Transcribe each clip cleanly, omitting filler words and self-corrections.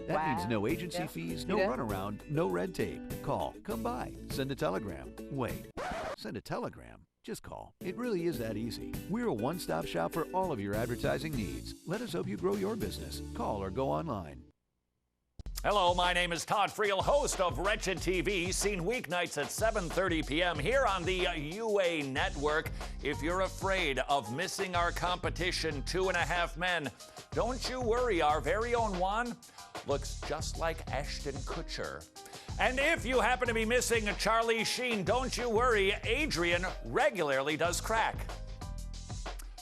That means Wow. no agency Yep. fees, See no that? runaround, no red tape. Call, come by, send a telegram. Wait, send a telegram? Just call. It really is that easy. We're a one-stop shop for all of your advertising needs. Let us help you grow your business. Call or go online. Hello, my name is Todd Friel, host of Wretched TV, seen weeknights at 7:30 p.m. here on the UA Network. If you're afraid of missing our competition, 2.5 Men, don't you worry, our very own Juan looks just like Ashton Kutcher. And if you happen to be missing Charlie Sheen, don't you worry, Adrian regularly does crack.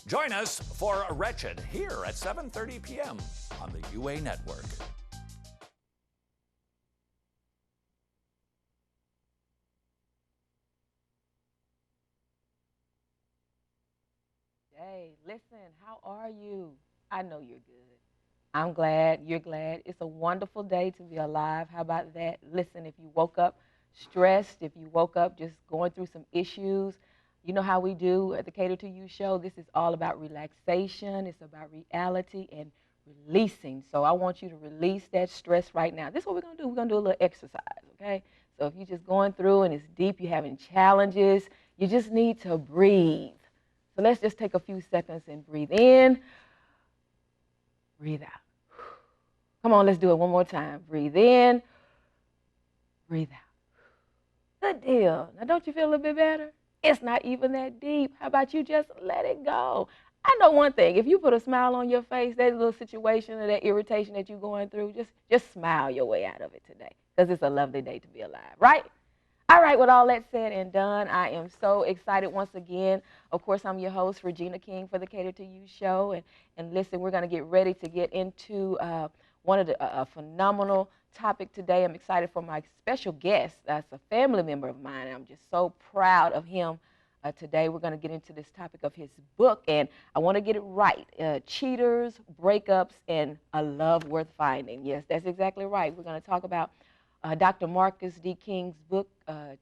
Join us for Wretched here at 7:30 p.m. on the UA Network. Hey, listen, how are you? I know you're good. I'm glad, you're glad. It's a wonderful day to be alive. How about that? Listen, if you woke up stressed, if you woke up just going through some issues, you know how we do at the Cater to You show. This is all about relaxation. It's about reality and releasing. So I want you to release that stress right now. This is what we're going to do. We're going to do a little exercise, okay? So if you're just going through and it's deep, you're having challenges, you just need to breathe. So let's just take a few seconds and breathe in, breathe out. Come on, let's do it one more time. Breathe in, breathe out. Good deal. Now, don't you feel a little bit better? It's not even that deep. How about you just let it go? I know one thing. If you put a smile on your face, that little situation or that irritation that you're going through, just smile your way out of it today because it's a lovely day to be alive, right? All right, with all that said and done, I am so excited once again. Of course, I'm your host, Regina King, for the Cater to You show. And listen, we're going to get ready to get into one of the phenomenal topic today. I'm excited for my special guest. That's a family member of mine. I'm just so proud of him. Today, we're going to get into this topic of his book, and I want to get it right. Cheaters, Breakups, and a Love Worth Finding. Yes, that's exactly right. We're going to talk about Dr. Marcus D. King's book,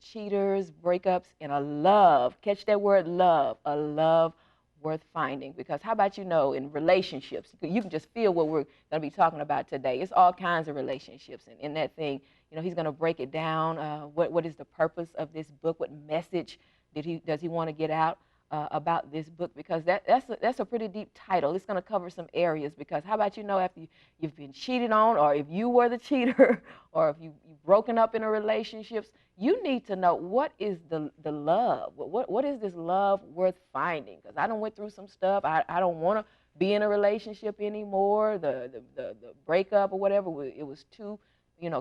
Cheaters, Breakups, and a Love. Catch that word, love. A love worth finding. Because how about in relationships, you can just feel what we're going to be talking about today. It's all kinds of relationships. And in that thing, he's going to break it down. What is the purpose of this book? What message does he want to get out about this book? Because that's a pretty deep title. It's going to cover some areas. Because how about after you've been cheated on, or if you were the cheater, or if you've broken up in a relationships, you need to know what is the love. What is this love worth finding? Because I done went through some stuff. I don't want to be in a relationship anymore. The breakup or whatever, it was too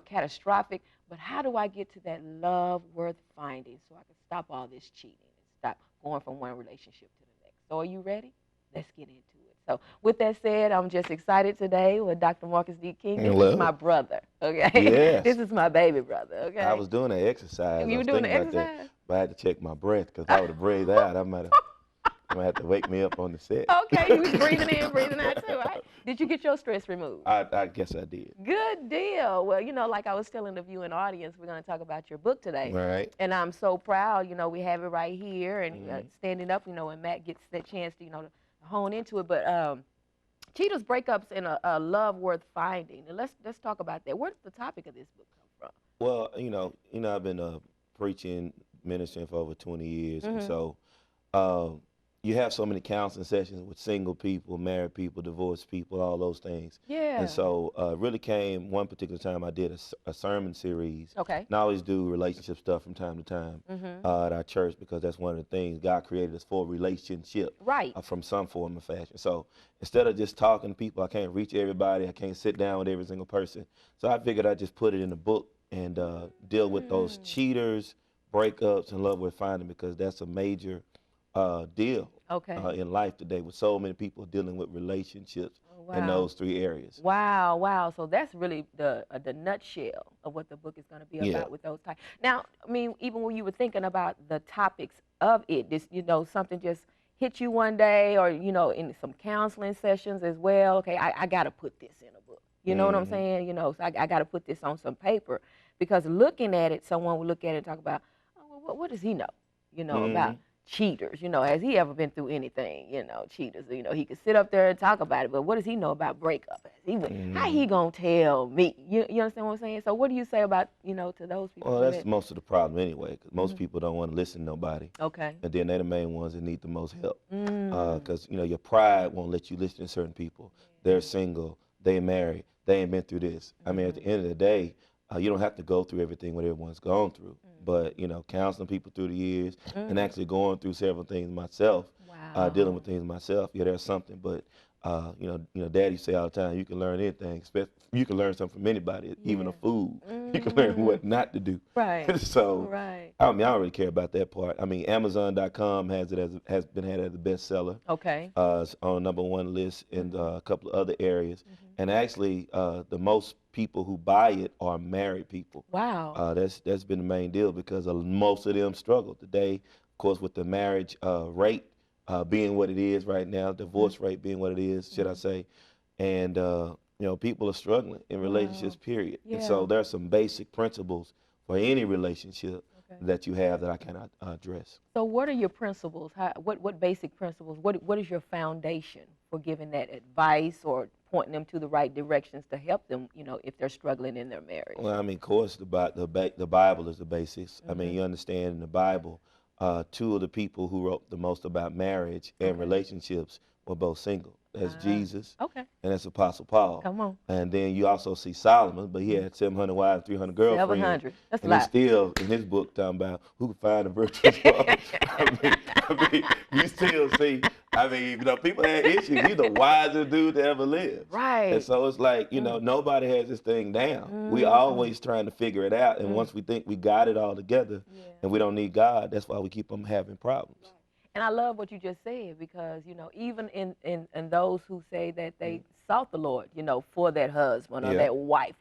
catastrophic. But how do I get to that love worth finding so I can stop all this cheating and stop going from one relationship to the next? So are you ready? Let's get into it. So with that said, I'm just excited today with Dr. Marcus D. King. This is my brother, okay? Yes. This is my baby brother, okay? I was doing an exercise. You I were was doing the thinking about exercise? that, but I had to check my breath because if I would have breathed out, I might have to wake me up on the set. Okay, you was breathing in, breathing out too, right? Did you get your stress removed? I guess I did. Good deal. Well, like I was telling the viewing audience, we're going to talk about your book today. Right. And I'm so proud, we have it right here and standing up, when Matt gets that chance to, to hone into it. But cheaters, breakups, and a love worth finding. And let's talk about that. Where did the topic of this book come from? Well, I've been preaching, ministering for over 20 years, and so you have so many counseling sessions with single people, married people, divorced people, all those things. Yeah. And so it really came one particular time I did a sermon series. Okay. And I always do relationship stuff from time to time at our church because that's one of the things God created us for, relationship. Right. From some form of fashion. So instead of just talking to people, I can't reach everybody. I can't sit down with every single person. So I figured I'd just put it in a book and deal with those cheaters, breakups, and love worth finding because that's a major deal in life today with so many people dealing with relationships in those three areas. Wow. So that's really the nutshell of what the book is going to be about with those types. Now, I mean, even when you were thinking about the topics of it, this, something just hit you one day or, in some counseling sessions as well. Okay, I got to put this in a book. You know what I'm saying? So I got to put this on some paper because looking at it, someone would look at it and talk about, oh, well, what does he know, about cheaters? Has he ever been through anything? Cheaters. He could sit up there and talk about it, but what does he know about breakup? How he gonna tell me? You understand what I'm saying? So what do you say about to those people? Well, that's most of the problem anyway, because most people don't want to listen to nobody. Okay. And then they're the main ones that need the most help. Mm. Because, your pride won't let you listen to certain people. They're single, they married, they ain't been through this. I mean, at the end of the day, you don't have to go through everything what everyone's gone through. But, counseling people through the years and actually going through several things myself, dealing with things myself, there's something. But, Daddy say all the time, you can learn anything. You can learn something from anybody, even a fool. You can learn what not to do. Right. So, right. I mean, I don't really care about that part. I mean, Amazon.com has been had as a bestseller. Okay. It's on #1 list in a couple of other areas. And actually, the most people who buy it are married people. Wow. That's been the main deal because most of them struggle today. Of course, with the marriage rate being what it is right now, divorce rate being what it is, should I say, and people are struggling in relationships. Period. Yeah. And so there are some basic principles for any relationship that you have that I cannot address. So what are your principles? What basic principles? What is your foundation for giving that advice or pointing them to the right directions to help them, if they're struggling in their marriage? Well, I mean, of course, the Bible is the basics. I mean, you understand in the Bible, two of the people who wrote the most about marriage and relationships were both single. That's Jesus and that's Apostle Paul. Come on. And then you also see Solomon, but he had 700 wives, 300 girlfriends. 700. That's a and lot. he's still, in his book, talking about who can find a virtuous woman. I mean, you still see, people had issues. He's the wisest dude to ever live. Right. And so it's like, nobody has this thing down. We always trying to figure it out. And once we think we got it all together and we don't need God, that's why we keep on having problems. Right. And I love what you just said because, even in those who say that they sought the Lord, for that husband or that wife,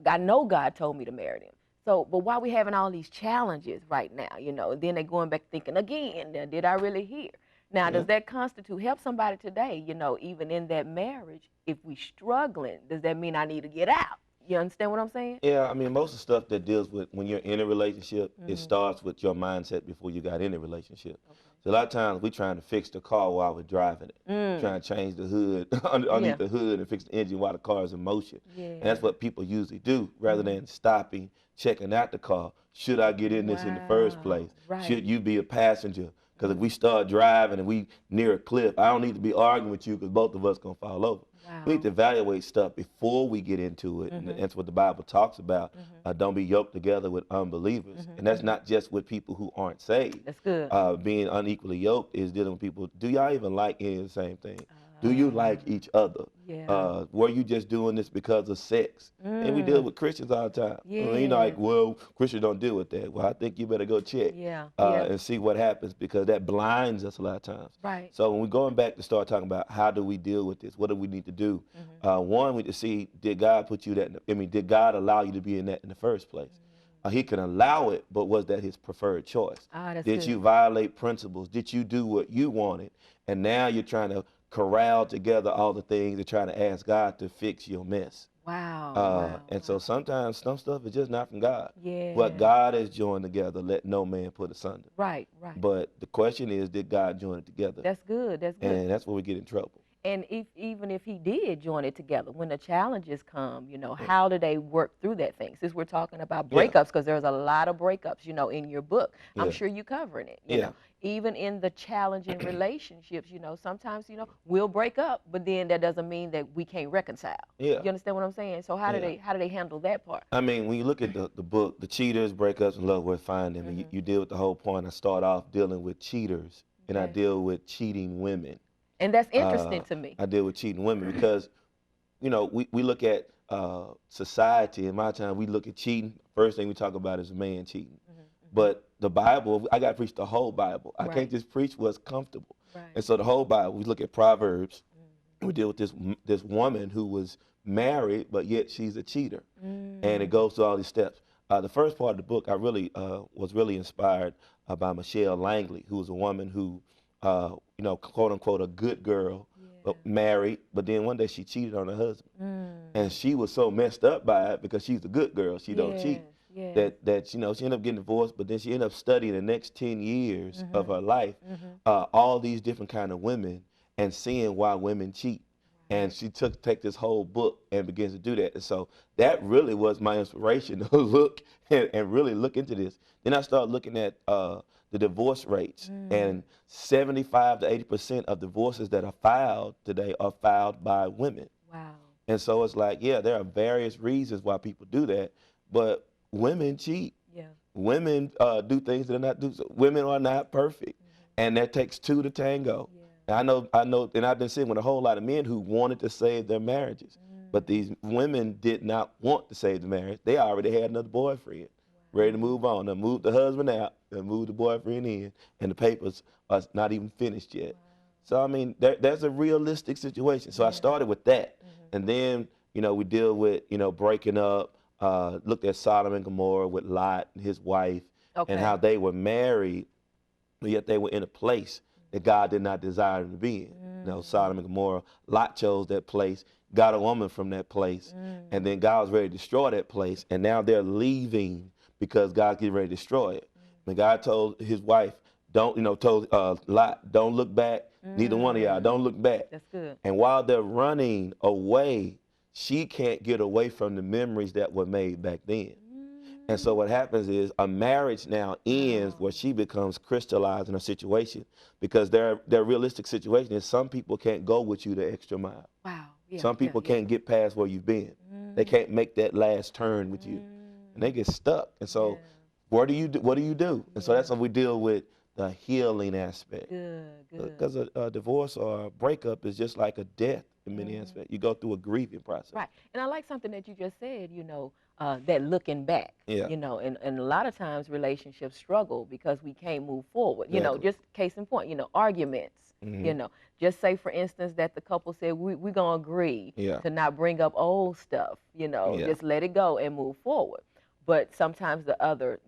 I know God told me to marry them. So, but why we having all these challenges right now, then they going back thinking again, did I really hear? Now, does that help somebody today, even in that marriage, if we struggling, does that mean I need to get out? You understand what I'm saying? Yeah, I mean, most of the stuff that deals with when you're in a relationship, it starts with your mindset before you got in a relationship. Okay. So a lot of times we're trying to fix the car while we're driving it, trying to change the hood, underneath the hood and fix the engine while the car is in motion. Yeah. And that's what people usually do rather than stopping, checking out the car. Should I get in this in the first place? Right. Should you be a passenger? Because if we start driving and we near a cliff, I don't need to be arguing with you because both of us going to fall over. Wow. We need to evaluate stuff before we get into it, and that's what the Bible talks about. Don't be yoked together with unbelievers, and that's not just with people who aren't saved. That's good. Being unequally yoked is dealing with people. Do y'all even like any of the same thing? Do you like each other? Yeah. Were you just doing this because of sex? And we deal with Christians all the time. Yeah. I mean, well, Christians don't deal with that. Well, I think you better go check and see what happens because that blinds us a lot of times. Right. So when we're going back to start talking about how do we deal with this, what do we need to do? One, we need to see, did God put you that, did God allow you to be in that in the first place? He can allow it, but was that his preferred choice? Did you violate principles? Did you do what you wanted? And now you're trying to corral together all the things and trying to ask God to fix your mess. Wow. And so sometimes some stuff is just not from God. Yeah. What God has joined together, let no man put asunder. Right. But the question is, did God join it together? That's good. And that's where we get in trouble. And even if he did join it together, when the challenges come, how do they work through that thing? Since we're talking about breakups, because there's a lot of breakups, in your book. I'm sure you're covering it. You know, even in the challenging relationships, sometimes, we'll break up, but then that doesn't mean that we can't reconcile. Yeah. You understand what I'm saying? So how do they handle that part? I mean, when you look at the book, The Cheaters, Breakups, and Love Worth Finding, and you deal with the whole point. I start off dealing with cheaters, and I deal with cheating women. And that's interesting to me. I deal with cheating women because, we look at society. In my time, we look at cheating. First thing we talk about is a man cheating. But the Bible, I got to preach the whole Bible. I can't just preach what's comfortable. Right. And so the whole Bible, we look at Proverbs. We deal with this woman who was married, but yet she's a cheater. And it goes through all these steps. The first part of the book, I really was really inspired by Michelle Langley, who was a woman who, quote unquote, a good girl, but married, but then one day she cheated on her husband. And she was so messed up by it because she's a good girl, she don't cheat. Yeah. that you know, she ended up getting divorced, but then she ended up studying the next 10 years of her life, all these different kind of women and seeing why women cheat. And she take this whole book and begins to do that. And so that really was my inspiration to look and really look into this. Then I started looking at the divorce rates, and 75 to 80% of divorces that are filed today are filed by women. Wow. And so it's like, yeah, there are various reasons why people do that, but women cheat. Yeah. Women do things that are not do. Women are not perfect, and that takes two to tango. Yeah. And I know, and I've been sitting with a whole lot of men who wanted to save their marriages, but these women did not want to save the marriage. They already had another boyfriend, ready to move on. They moved the husband out, they moved the boyfriend in, and the papers are not even finished yet. So I mean, there's a realistic situation. So I started with that, and then you know we deal with breaking up. Looked at Sodom and Gomorrah with Lot and his wife, and how they were married, but yet they were in a place that God did not desire them to be in. You know, Sodom and Gomorrah, Lot chose that place, got a woman from that place, and then God was ready to destroy that place, and now they're leaving because God's getting ready to destroy it. And God told his wife, told Lot, don't look back. Neither one of y'all, don't look back. That's good. And while they're running away, she can't get away from the memories that were made back then. And so what happens is a marriage now ends where she becomes crystallized in a situation, because their realistic situation is some people can't go with you the extra mile. Wow. Yeah, Some people can't get past where you've been. They can't make that last turn with you, and they get stuck. And so what do you do? And so that's when we deal with the healing aspect. Good. Because a divorce or a breakup is just like a death in many aspects. You go through a grieving process. Right. And I like something that you just said, that looking back, Yeah. and a lot of times relationships struggle because we can't move forward. Exactly. Just case in point, arguments, just say, for instance, that the couple said, we're going to agree to not bring up old stuff, just let it go and move forward. But sometimes the other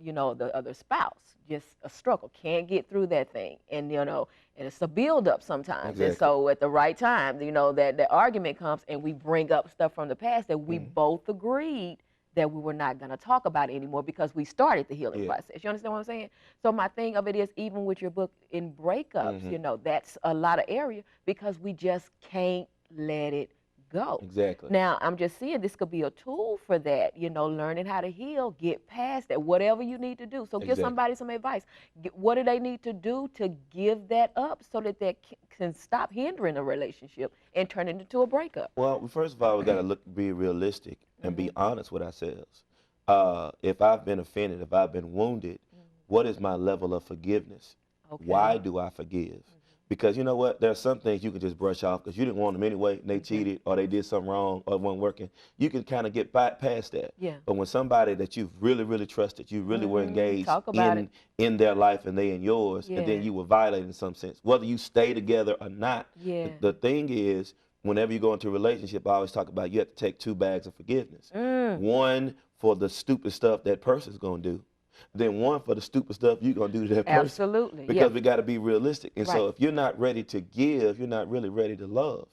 spouse, just a struggle, can't get through that thing. And, and it's a buildup sometimes. Exactly. And so at the right time, that the argument comes and we bring up stuff from the past that we both agreed that we were not going to talk about anymore because we started the healing process. You understand what I'm saying? So my thing of it is, even with your book in Breakups, that's a lot of area because we just can't let it go. Exactly. Now, I'm just seeing this could be a tool for that, learning how to heal, get past that, whatever you need to do. So give somebody some advice. What do they need to do to give that up so that they can stop hindering a relationship and turn it into a breakup? Well, first of all, we got to be realistic and be honest with ourselves. If I've been offended, if I've been wounded, what is my level of forgiveness? Okay. Why do I forgive? Because you know what? There are some things you can just brush off because you didn't want them anyway, and they cheated or they did something wrong or it wasn't working. You can kind of get past that. Yeah. But when somebody that you've really, really trusted, you really were engaged in their life and they in yours, and then you were violated in some sense, whether you stay together or not. The thing is, whenever you go into a relationship, I always talk about you have to take 2 bags of forgiveness. One for the stupid stuff that person's going to do, then one for the stupid stuff you're going to do to that person. Absolutely. Because we got to be realistic. And so if you're not ready to give, you're not really ready to love.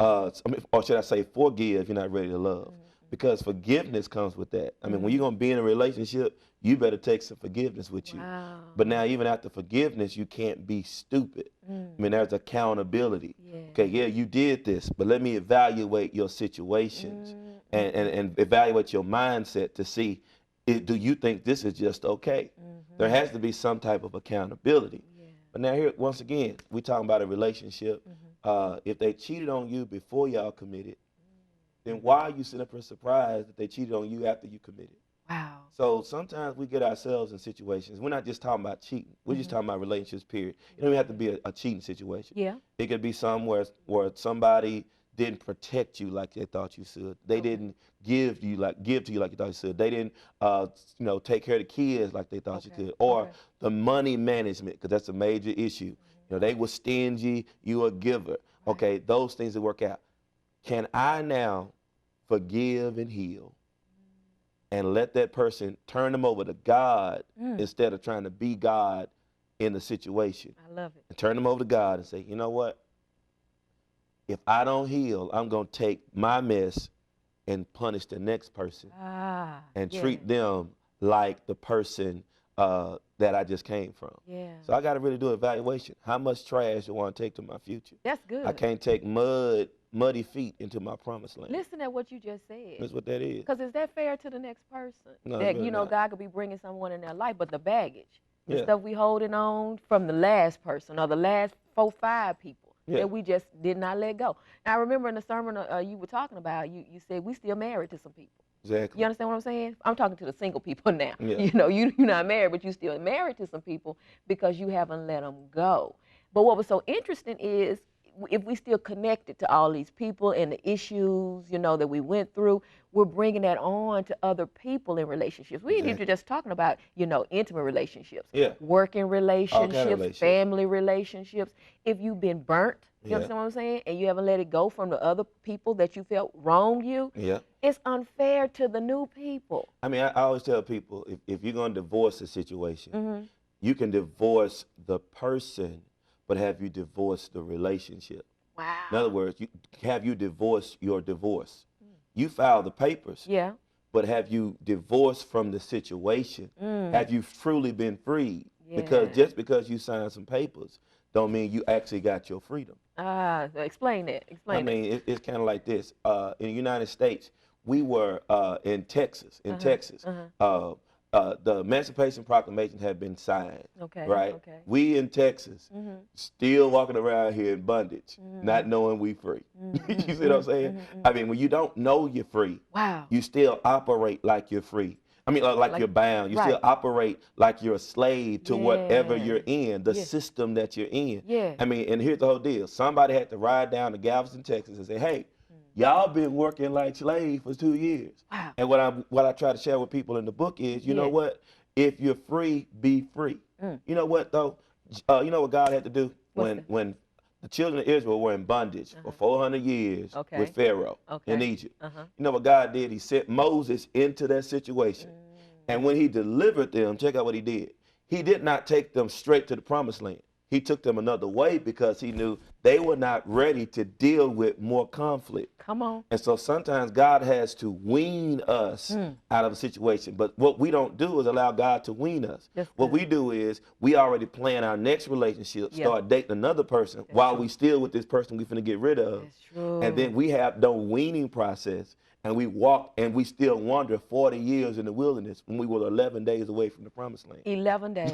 Or should I say forgive, you're not ready to love. Because forgiveness comes with that. I mean, when you're going to be in a relationship, you better take some forgiveness with you. Wow. But now even after forgiveness, you can't be stupid. I mean, there's accountability. Okay, yeah, you did this, but let me evaluate your situations and evaluate your mindset to see, do you think this is just okay? There has to be some type of accountability. But now here, once again, we're talking about a relationship. If they cheated on you before y'all committed, then why are you sitting up and surprised that they cheated on you after you committed? Wow. So sometimes we get ourselves in situations. We're not just talking about cheating. We're just talking about relationships, period. It don't even have to be a cheating situation. Yeah. It could be somewhere where somebody didn't protect you like they thought you should. They didn't give to you like you thought you should. They didn't take care of the kids like they thought you could. Or the money management, because that's a major issue. They were stingy, you a giver. Okay, those things that work out. Can I now forgive and heal and let that person turn them over to God instead of trying to be God in the situation? I love it. And turn them over to God and say, you know what? If I don't heal, I'm going to take my mess and punish the next person and treat them like the person that I just came from. Yeah. So I got to really do evaluation. How much trash do I want to take to my future? That's good. I can't take muddy feet into my promised land. Listen to what you just said. That's what that is. Because is that fair to the next person? No, that, it's really not. God could be bringing someone in their life, but the baggage, the Yeah. stuff we holding on from the last person or the last 4, 5 people that we just did not let go. Now, I remember in the sermon you were talking about, you said we still married to some people. Exactly. You understand what I'm saying? I'm talking to the single people now. Yeah. You're not married, but you still married to some people because you haven't let them go. But what was so interesting is if we still connected to all these people and the issues, that we went through, we're bringing that on to other people in relationships. We ain't even just talking about, intimate relationships, working relationships, family relationships. If you've been burnt, you understand what I'm saying? And you haven't let it go from the other people that you felt wronged you. Yeah. It's unfair to the new people. I mean, I always tell people, if you're going to divorce a situation, you can divorce the person, but have you divorced the relationship? Wow. In other words, have you divorced your divorce? You filed the papers. Yeah. But have you divorced from the situation? Have you truly been freed? Because just because you signed some papers don't mean you actually got your freedom. Explain that. I mean, it's kind of like this. In the United States, we were in Texas. The Emancipation Proclamation had been signed, right? Okay. We in Texas, still walking around here in bondage, not knowing we free. You see what I'm saying? I mean, when you don't know you're free, you still operate like you're free. I mean, like you're bound. You still operate like you're a slave to whatever you're in, the system that you're in. I mean, and here's the whole deal. Somebody had to ride down to Galveston, Texas and say, hey, y'all been working like slaves for 2 years. Wow. And what I try to share with people in the book is, you know what? If you're free, be free. You know what, though? You know what God had to do when the children of Israel were in bondage for 400 years with Pharaoh in Egypt. You know what God did? He sent Moses into that situation. And when he delivered them, check out what he did. He did not take them straight to the promised land. He took them another way because he knew they were not ready to deal with more conflict. Come on. And so sometimes God has to wean us out of a situation. But what we don't do is allow God to wean us. What we do is we already plan our next relationship, start dating another person while we still with this person we finna get rid of. That's true. And then we have no weaning process. And we walk and we still wander 40 years in the wilderness when we were 11 days away from the promised land. 11 days.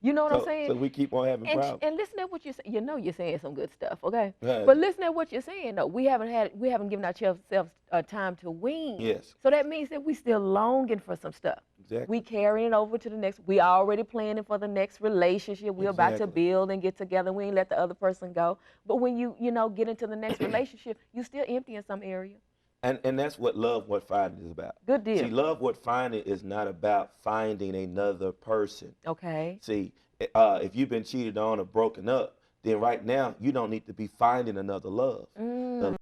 You know what I'm saying? So we keep on having problems. And listen at what you're saying. You're saying some good stuff, okay? Right. But listen at what you're saying, though. We haven't given ourselves time to wean. Yes. So that means that we still longing for some stuff. Exactly. We carrying it over to the next. We already planning for the next relationship. We're about to build and get together. We ain't let the other person go. But when you get into the next relationship, you still empty in some area. And that's what Love What Finding is about. Good deal. See, Love What Finding is not about finding another person. Okay. See, if you've been cheated on or broken up, then right now you don't need to be finding another love. The